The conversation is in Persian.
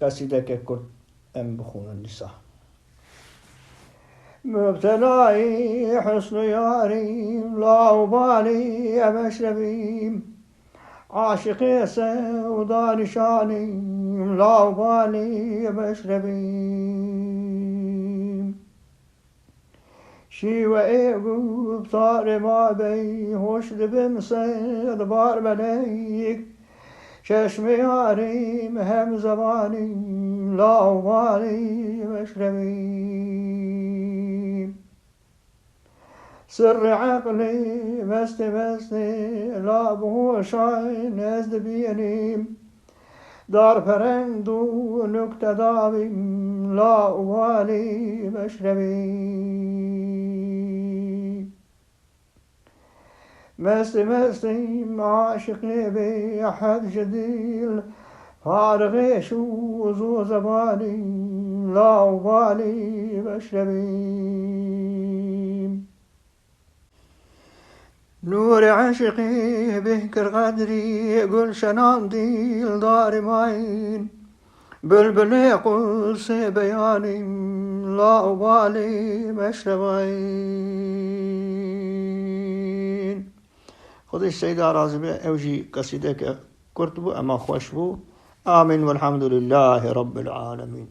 قصيدة كرت أم بخون النساء. مبتلاي حسن ياري لا أبالي أبشربي، عاشقي سوداني شاني لا أبالي أبشربي. شي وإيقو بطار ما بي هوش بمسيد بار بليك، چشم یاری مهم زبانی لاوانی مشربی. سر عقلی مستی لابوشای نزد بینیم، دار فرند و نکته داریم لاوانی مشربی. مستی عاشقی بی حد جدیل، فارغ شوز و زبانی لاوانی مشربی. نور عشقی بهکر قدری گلشنان دیل دار ماین، بلبل قدس بیانی لاوانی مشربی. خودش سيدة رازبة أوجي قصيدة كرتبو أما خوشبو. آمين والحمد لله رب العالمين.